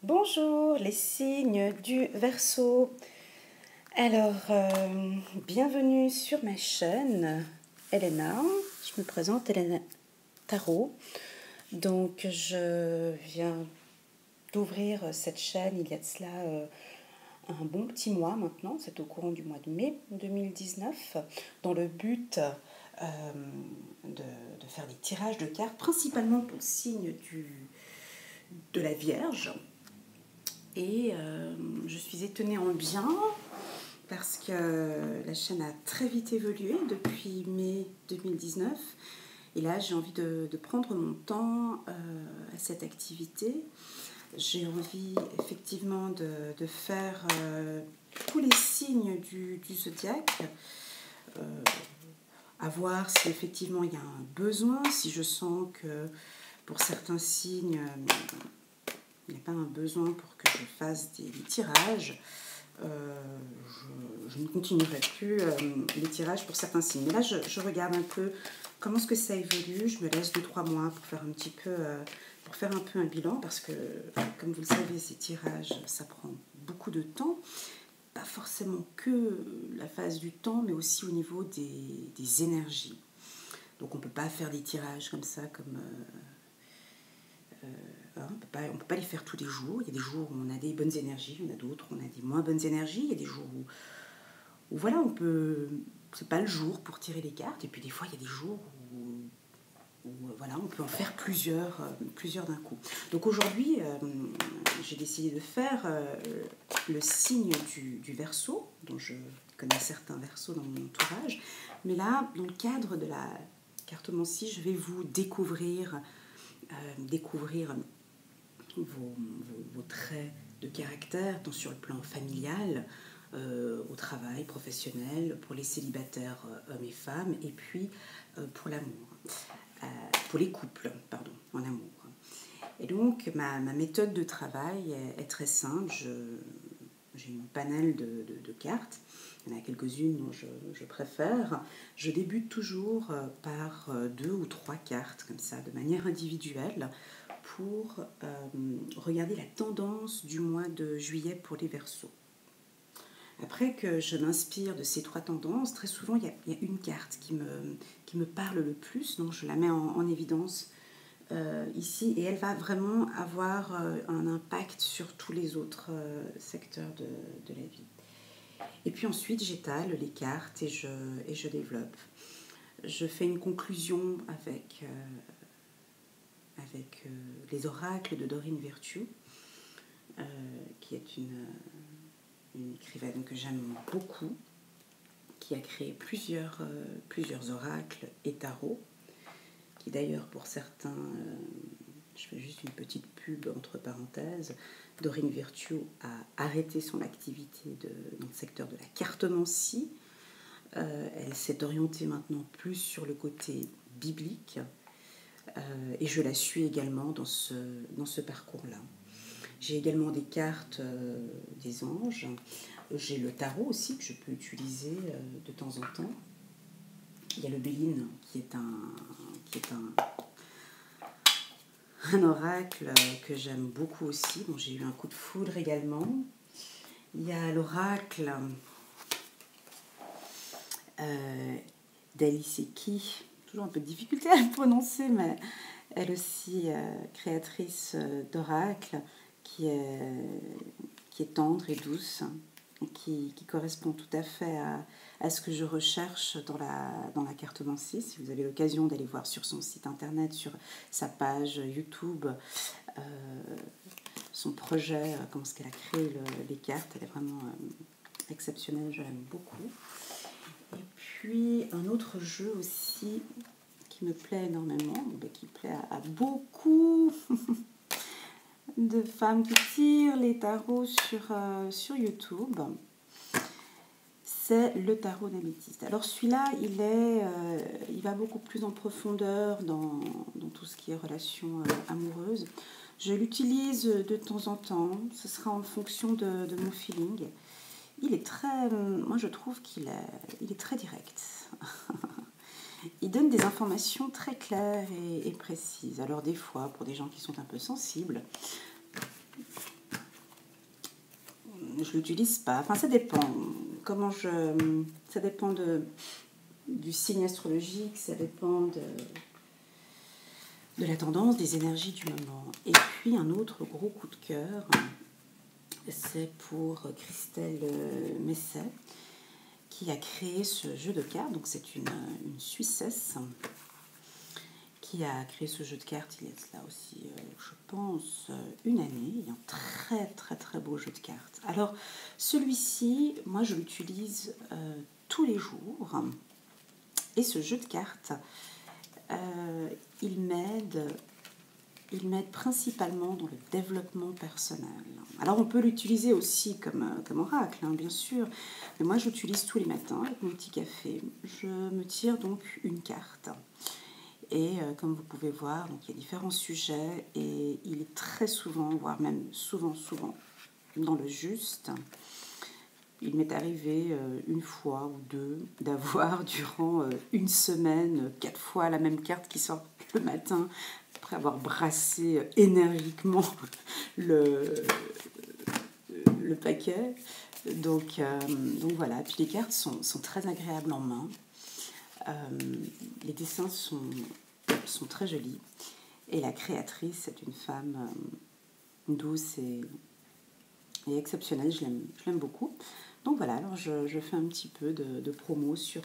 Bonjour les signes du Verseau. Alors, bienvenue sur ma chaîne Elena. Je me présente Elena Tarot. Donc, je viens d'ouvrir cette chaîne il y a de cela un bon petit mois maintenant. C'est au courant du mois de mai 2019, dans le but de faire des tirages de cartes, principalement pour le signe de la Vierge. Et je suis étonnée en bien parce que la chaîne a très vite évolué depuis mai 2019. Et là, j'ai envie de prendre mon temps à cette activité. J'ai envie effectivement de faire tous les signes du zodiaque, à voir si effectivement il y a un besoin, si je sens que pour certains signes, il n'y a pas un besoin pour que je fasse des tirages. Je ne continuerai plus les tirages pour certains signes. Mais là, je regarde un peu comment est-ce que ça évolue. Je me laisse 2-3 mois pour faire un petit peu, pour faire un peu un bilan, parce que, comme vous le savez, ces tirages, ça prend beaucoup de temps. Pas forcément que la phase du temps, mais aussi au niveau des énergies. Donc on ne peut pas faire des tirages comme ça, comme... on ne peut pas les faire tous les jours. Il y a des jours où on a des bonnes énergies, il y en a d'autres où on a des moins bonnes énergies. Il y a des jours où voilà, on peut... C'est pas le jour pour tirer les cartes. Et puis des fois, il y a des jours où voilà, on peut en faire plusieurs d'un coup. Donc aujourd'hui, j'ai décidé de faire le signe du Verseau, dont je connais certains Verseaux dans mon entourage. Mais là, dans le cadre de la cartomancie, je vais vous découvrir vos traits de caractère, tant sur le plan familial, au travail, professionnel, pour les célibataires hommes et femmes, et puis pour l'amour, pour les couples, pardon, en amour. Et donc ma méthode de travail est très simple. J'ai une panel de cartes. Il y en a quelques-unes dont je préfère. Je débute toujours par 2 ou 3 cartes, comme ça, de manière individuelle, pour regarder la tendance du mois de juillet pour les Verseaux. Après que je m'inspire de ces 3 tendances, très souvent il y a une carte qui me parle le plus, donc je la mets en évidence ici, et elle va vraiment avoir un impact sur tous les autres secteurs de la vie. Et puis ensuite j'étale les cartes et je développe. Je fais une conclusion avec les oracles de Doreen Virtue, qui est une écrivaine que j'aime beaucoup, qui a créé plusieurs oracles et tarots, qui d'ailleurs pour certains, je fais juste une petite pub entre parenthèses, Doreen Virtue a arrêté son activité dans le secteur de la cartomancie. Elle s'est orientée maintenant plus sur le côté biblique, et je la suis également dans ce parcours-là. J'ai également des cartes des anges. J'ai le tarot aussi que je peux utiliser de temps en temps. Il y a le Béline qui est un oracle que j'aime beaucoup aussi, dont j'ai eu un coup de foudre également. Il y a l'oracle d'Aliseki, toujours un peu de difficulté à le prononcer, mais elle aussi créatrice d'oracle, qui est tendre et douce, qui correspond tout à fait à ce que je recherche dans la cartomancie. Si vous avez l'occasion d'aller voir sur son site internet, sur sa page YouTube, son projet, comment est-ce qu'elle a créé les cartes, elle est vraiment exceptionnelle, je l'aime beaucoup. Et puis un autre jeu aussi qui me plaît énormément, qui plaît à beaucoup de femmes qui tirent les tarots sur YouTube, c'est le tarot d'améthyste. Alors celui-là, il va beaucoup plus en profondeur dans tout ce qui est relations amoureuses. Je l'utilise de temps en temps, ce sera en fonction de mon feeling. Il est très, moi je trouve qu'il est très direct. Il donne des informations très claires et précises. Alors des fois, pour des gens qui sont un peu sensibles, je l'utilise pas. Enfin, ça dépend. Ça dépend du signe astrologique, ça dépend de la tendance, des énergies du moment. Et puis, un autre gros coup de cœur, c'est pour Christelle Messet, qui a créé ce jeu de cartes. Donc, c'est une Suissesse qui a créé ce jeu de cartes il y a cela aussi, je pense, une année. Il y a un très très très beau jeu de cartes. Alors, celui-ci, moi je l'utilise tous les jours. Et ce jeu de cartes, il m'aide principalement dans le développement personnel. Alors on peut l'utiliser aussi comme oracle, hein, bien sûr, mais moi je l'utilise tous les matins avec mon petit café. Je me tire donc une carte. Et comme vous pouvez voir, donc, il y a différents sujets et il est très souvent, voire même souvent, dans le juste. Il m'est arrivé une fois ou deux d'avoir durant une semaine 4 fois la même carte qui sort le matin après avoir brassé énergiquement le paquet. Donc voilà, puis les cartes sont très agréables en main. Les dessins sont très jolis. Et la créatrice est une femme douce et exceptionnelle. Je l'aime beaucoup. Donc voilà, alors je fais un petit peu de promo sur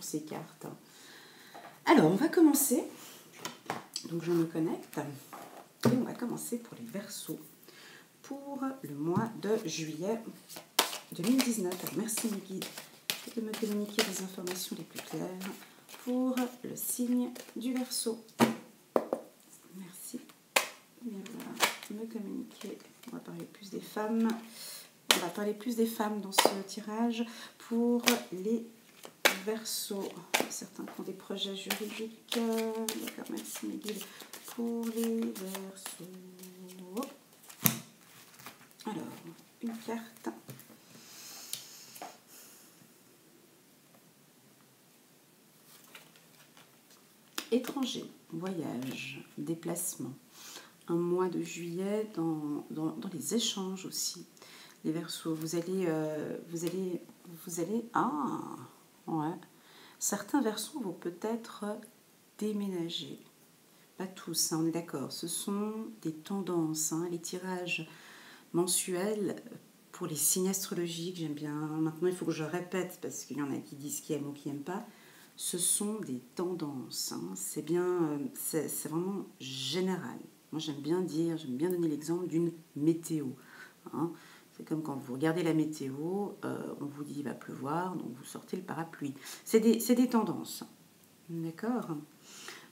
ces cartes. Alors, on va commencer. Donc je me connecte. Et on va commencer pour les Verseaux. Pour le mois de juillet 2019. Alors, merci mes guides de me communiquer les informations les plus claires pour le signe du Verseau. Merci. Bien voilà, me communiquer. On va parler plus des femmes. On va parler plus des femmes dans ce tirage pour les Verseaux. Certains qui ont des projets juridiques. D'accord, merci mes guides. Pour les Verseaux. Alors, une carte. Étranger, voyage, déplacement. Un mois de juillet dans les échanges aussi. Les Verseaux, vous allez ouais. Certains Verseaux vont peut-être déménager. Pas tous, hein, on est d'accord. Ce sont des tendances, hein, les tirages mensuels pour les signes astrologiques. J'aime bien. Maintenant, il faut que je répète parce qu'il y en a qui disent qu'ils aiment ou qui n'aiment pas. Ce sont des tendances. Hein. C'est bien, c'est vraiment général. Moi, j'aime bien donner l'exemple d'une météo. Hein. C'est comme quand vous regardez la météo, on vous dit il va pleuvoir, donc vous sortez le parapluie. C'est des tendances. D'accord ?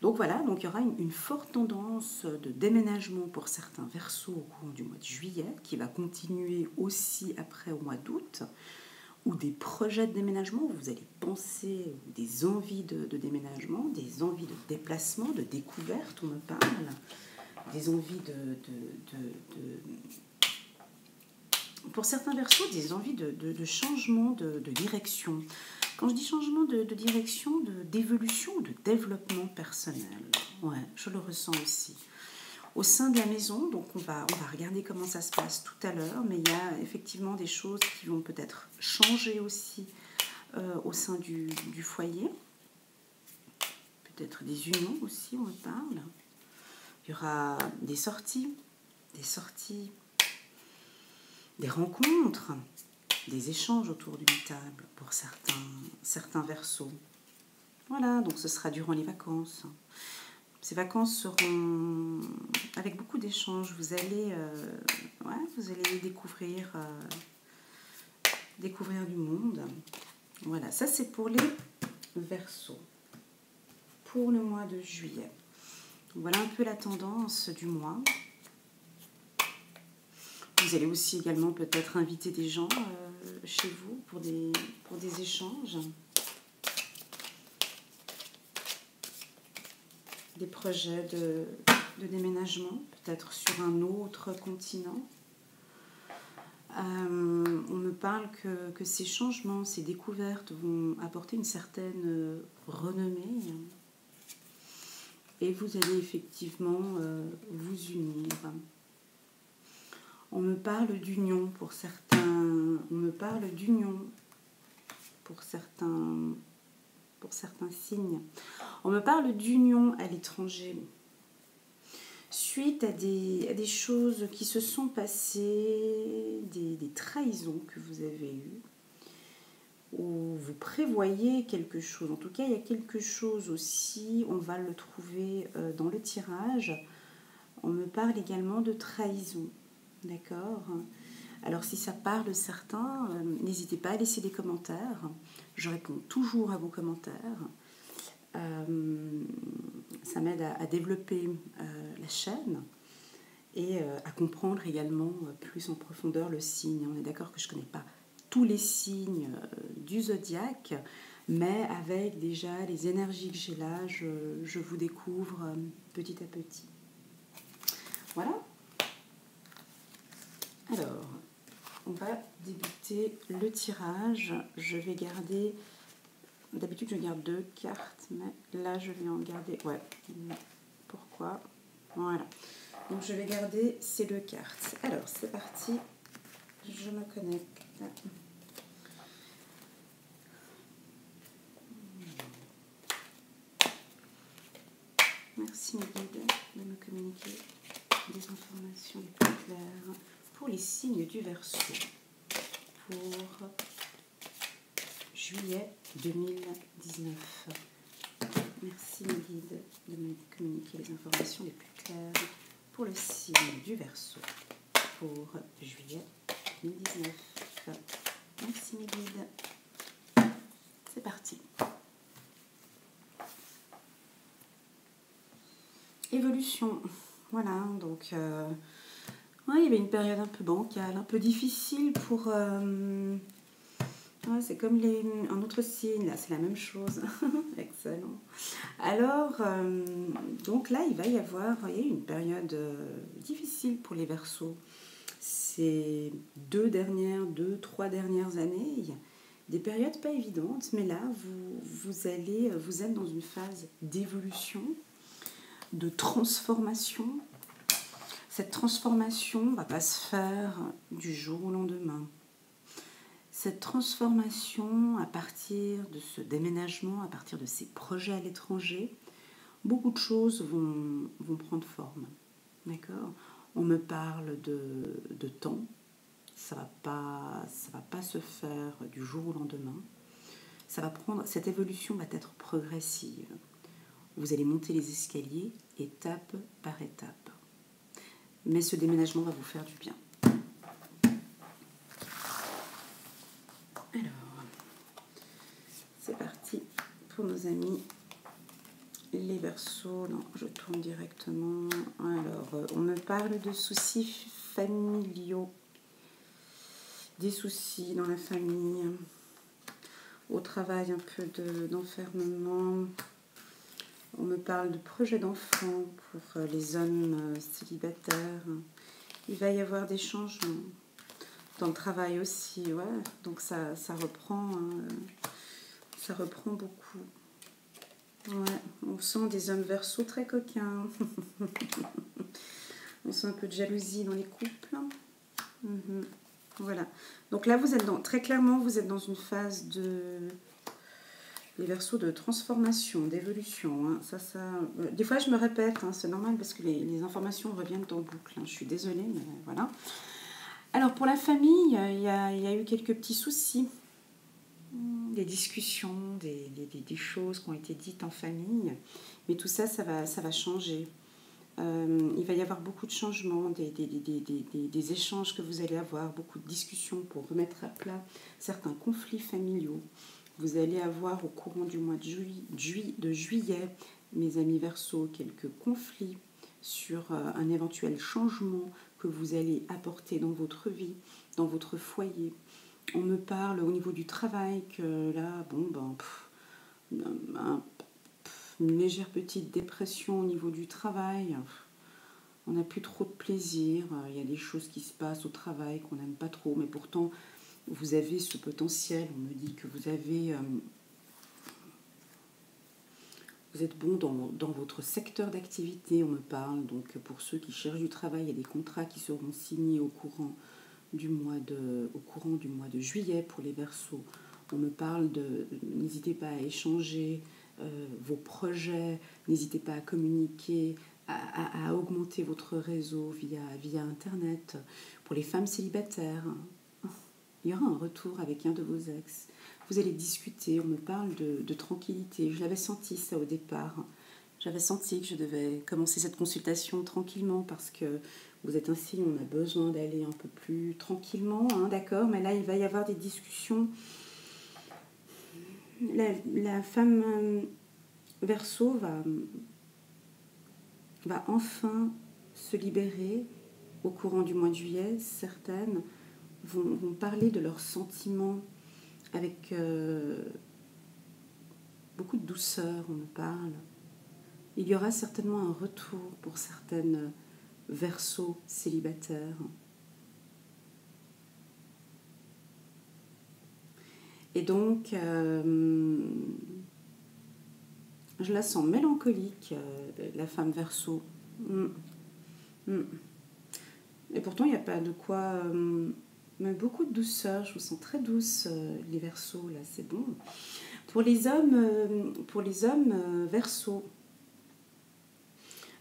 Donc voilà, donc il y aura une forte tendance de déménagement pour certains Verseaux au cours du mois de juillet, qui va continuer aussi après au mois d'août, ou des projets de déménagement où vous allez penser des envies de déménagement, des envies de déplacement, de découverte, on me parle, des envies pour certains Verseaux, des envies de changement de direction. Quand je dis changement de direction, d'évolution ou de développement personnel, ouais, je le ressens aussi. Au sein de la maison, donc on va regarder comment ça se passe tout à l'heure, mais il y a effectivement des choses qui vont peut-être changer aussi au sein du foyer. Peut-être des unions aussi, on en parle. Il y aura des sorties, des rencontres, des échanges autour d'une table pour certains Verseaux. Voilà, donc ce sera durant les vacances. Ces vacances seront avec beaucoup d'échanges. Vous allez découvrir du monde. Voilà, ça c'est pour les Verseaux. Pour le mois de juillet. Donc, voilà un peu la tendance du mois. Vous allez aussi également peut-être inviter des gens chez vous pour des échanges. Des projets de déménagement, peut-être sur un autre continent. On me parle que ces changements, ces découvertes vont apporter une certaine renommée. Et vous allez effectivement vous unir. On me parle d'union pour certains on me parle d'union pour certains signes. On me parle d'union à l'étranger. Suite à des choses qui se sont passées, des trahisons que vous avez eues, où vous prévoyez quelque chose. En tout cas, il y a quelque chose aussi, on va le trouver dans le tirage. On me parle également de trahison, d'accord ? Alors si ça parle de certains, n'hésitez pas à laisser des commentaires. Je réponds toujours à vos commentaires. Ça m'aide à développer la chaîne et à comprendre également plus en profondeur le signe. On est d'accord que je ne connais pas tous les signes du zodiaque, mais avec déjà les énergies que j'ai là, je vous découvre petit à petit. Voilà. Alors, on va débuter le tirage. Je vais garder... D'habitude, je garde 2 cartes, mais là, je vais en garder... Ouais, pourquoi? Voilà. Donc, je vais garder ces 2 cartes. Alors, c'est parti. Je me connecte. Merci mes guides de me communiquer des informations les plus claires pour les signes du Verseau pour juillet 2019. Merci mes guides de me communiquer les informations les plus claires pour le signe du Verseau pour juillet 2019. Merci mes guides. C'est parti. Évolution. Voilà, donc ouais, il y avait une période un peu bancale, un peu difficile pour... ouais, c'est comme un autre signe, là, c'est la même chose. Excellent. Alors, donc là, il y a eu une période difficile pour les Verseaux. Ces 3 dernières années, des périodes pas évidentes, mais là, vous êtes dans une phase d'évolution, de transformation. Cette transformation ne va pas se faire du jour au lendemain. Cette transformation, à partir de ce déménagement, à partir de ces projets à l'étranger, beaucoup de choses vont prendre forme. D'accord ? On me parle de temps. Ça va pas se faire du jour au lendemain. Cette évolution va être progressive. Vous allez monter les escaliers étape par étape. Mais ce déménagement va vous faire du bien. Alors, c'est parti pour nos amis les Verseaux. Non, je tourne directement. Alors, on me parle de soucis familiaux, des soucis dans la famille, au travail un peu d'enfermement. On me parle de projets d'enfants pour les hommes célibataires. Il va y avoir des changements. Dans le travail aussi, ouais. Donc ça reprend beaucoup. Ouais, on sent des hommes Verseaux très coquins. On sent un peu de jalousie dans les couples. Voilà. Donc là, très clairement, vous êtes dans une phase les Verseaux de transformation, d'évolution. Hein. Des fois, je me répète, hein, c'est normal parce que les informations reviennent en boucle. Hein. Je suis désolée, mais voilà. Alors, pour la famille, il y a eu quelques petits soucis. Des discussions, des choses qui ont été dites en famille. Mais tout ça, ça va changer. Il va y avoir beaucoup de changements, des échanges que vous allez avoir, beaucoup de discussions pour remettre à plat certains conflits familiaux. Vous allez avoir au courant du mois de juillet, mes amis Verseaux, quelques conflits sur un éventuel changement que vous allez apporter dans votre vie, dans votre foyer. On me parle au niveau du travail que là, une légère petite dépression au niveau du travail. On n'a plus trop de plaisir. Il y a des choses qui se passent au travail qu'on n'aime pas trop, mais pourtant, vous avez ce potentiel. On me dit que vous êtes bon dans votre secteur d'activité, on me parle. Donc, pour ceux qui cherchent du travail, il y a des contrats qui seront signés au courant au courant du mois de juillet pour les Verseaux. On me parle de n'hésitez pas à échanger vos projets, n'hésitez pas à communiquer, à augmenter votre réseau via Internet. Pour les femmes célibataires, il y aura un retour avec un de vos ex. Vous allez discuter, on me parle de tranquillité. Je l'avais senti ça au départ. J'avais senti que je devais commencer cette consultation tranquillement parce que vous êtes un signe, on a besoin d'aller un peu plus tranquillement, hein, d'accord? Mais là, il va y avoir des discussions. La femme Verseau va enfin se libérer au courant du mois de juillet. Certaines vont parler de leurs sentiments avec beaucoup de douceur, on me parle. Il y aura certainement un retour pour certaines Verseaux célibataires. Et donc, je la sens mélancolique, la femme Verseau. Et pourtant, il n'y a pas de quoi... mais beaucoup de douceur, je vous sens très douce, les Verseaux, là, c'est bon. Pour les hommes Verseaux,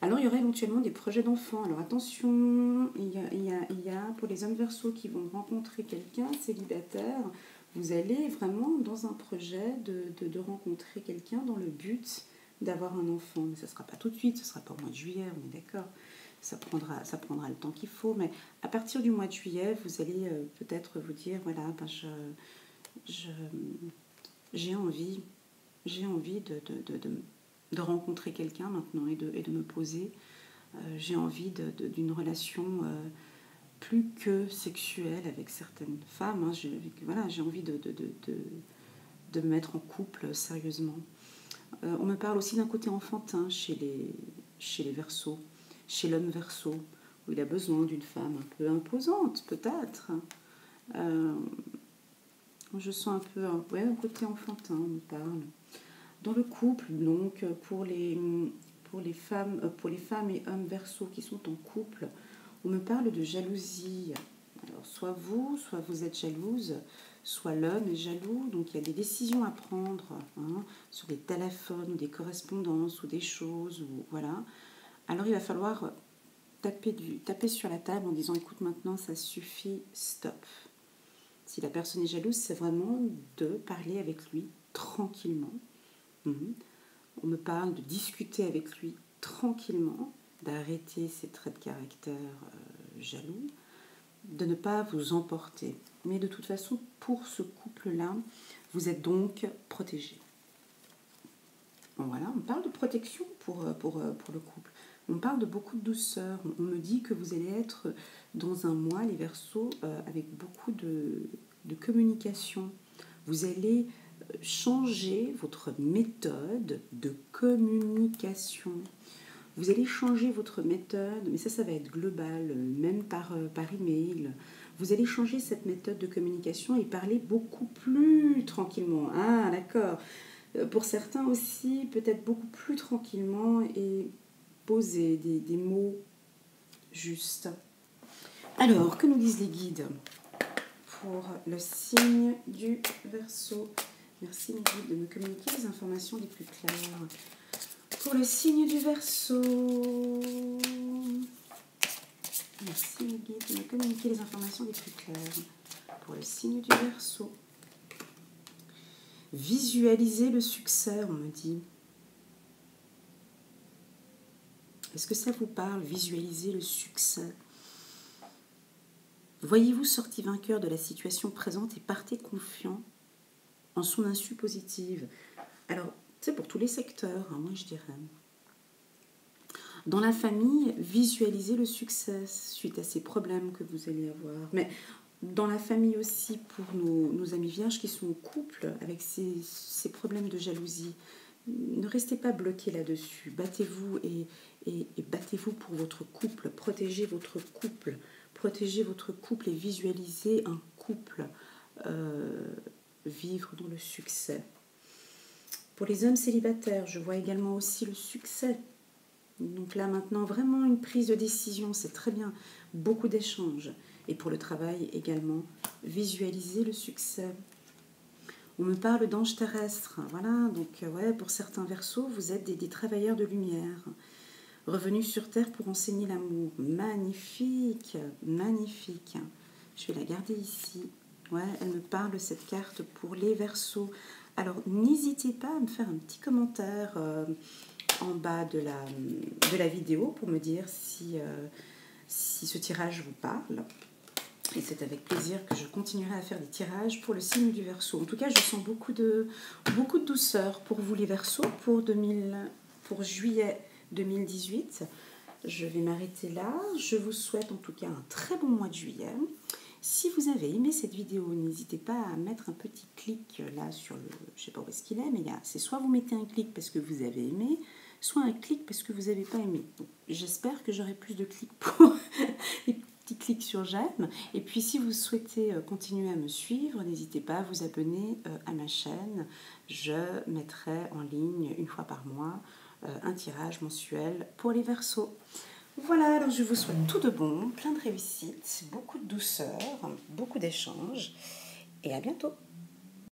alors il y aura éventuellement des projets d'enfants. Alors attention, il y a pour les hommes Verseaux qui vont rencontrer quelqu'un célibataire, vous allez vraiment dans un projet de rencontrer quelqu'un dans le but d'avoir un enfant. Mais ça ne sera pas tout de suite, ce ne sera pas au mois de juillet, on est d'accord. Ça prendra le temps qu'il faut, mais à partir du mois de juillet, vous allez peut-être vous dire, voilà, ben j'ai envie de rencontrer quelqu'un maintenant et de me poser. J'ai envie d'une relation plus que sexuelle avec certaines femmes. Hein. J'ai envie de me mettre en couple sérieusement. On me parle aussi d'un côté enfantin chez les Verseaux, chez l'homme Verseau, où il a besoin d'une femme un peu imposante, peut-être. Je sens un peu un côté enfantin, on me parle. Dans le couple, donc, pour les femmes et hommes Verseaux qui sont en couple, on me parle de jalousie. Alors, soit vous êtes jalouse, soit l'homme est jaloux. Donc, il y a des décisions à prendre sur des téléphones ou des correspondances ou des choses. Voilà. Alors, il va falloir taper sur la table en disant, écoute, maintenant, ça suffit, stop. Si la personne est jalouse, c'est vraiment de parler avec lui tranquillement. On me parle de discuter avec lui tranquillement, d'arrêter ses traits de caractère jaloux, de ne pas vous emporter. Mais de toute façon, pour ce couple-là, vous êtes donc protégé. Bon, voilà, on parle de protection pour le couple. On parle de beaucoup de douceur. On me dit que vous allez être dans un mois, les Verseaux, avec beaucoup de communication. Vous allez changer votre méthode de communication. Vous allez changer votre méthode, mais ça va être global, même par email. Vous allez changer cette méthode de communication et parler beaucoup plus tranquillement. Ah, d'accord. Pour certains aussi, peut-être beaucoup plus tranquillement et poser des mots justes. Alors, que nous disent les guides pour le signe du Verseau? Merci mes guides de me communiquer les informations les plus claires. Pour le signe du Verseau, merci mes guides de me communiquer les informations les plus claires. Pour le signe du Verseau, visualisez le succès, on me dit. Est-ce que ça vous parle, visualiser le succès? Voyez-vous sorti vainqueur de la situation présente et partez confiant en son insu positive. Alors, c'est pour tous les secteurs, moi je dirais. Dans la famille, visualisez le succès suite à ces problèmes que vous allez avoir. Mais dans la famille aussi, pour nos amis vierges qui sont en couple avec ces problèmes de jalousie, ne restez pas bloqués là-dessus. Battez-vous et battez-vous pour votre couple. Protégez votre couple. Protégez votre couple et visualisez un couple vivre dans le succès. Pour les hommes célibataires, je vois également aussi le succès. Donc là maintenant, vraiment une prise de décision, c'est très bien. Beaucoup d'échanges. Et pour le travail également, visualisez le succès. On me parle d'anges terrestres. Voilà, donc ouais, pour certains Verseaux, vous êtes des travailleurs de lumière. Revenus sur Terre pour enseigner l'amour. Magnifique, magnifique. Je vais la garder ici. Ouais, elle me parle, cette carte, pour les Verseaux. Alors, n'hésitez pas à me faire un petit commentaire en bas de la vidéo pour me dire si ce tirage vous parle. Et c'est avec plaisir que je continuerai à faire des tirages pour le signe du Verseau. En tout cas, je sens beaucoup de douceur pour vous les Verseaux pour juillet 2018. Je vais m'arrêter là. Je vous souhaite en tout cas un très bon mois de juillet. Si vous avez aimé cette vidéo, n'hésitez pas à mettre un petit clic là sur le... Je ne sais pas où est-ce qu'il est, mais c'est soit vous mettez un clic parce que vous avez aimé, soit un clic parce que vous n'avez pas aimé. J'espère que j'aurai plus de clics pour les petits clics sur j'aime. Et puis si vous souhaitez continuer à me suivre, n'hésitez pas à vous abonner à ma chaîne. Je mettrai en ligne une fois par mois un tirage mensuel pour les Verseaux. Voilà, alors je vous souhaite tout de bon, plein de réussite, beaucoup de douceur, beaucoup d'échanges et à bientôt.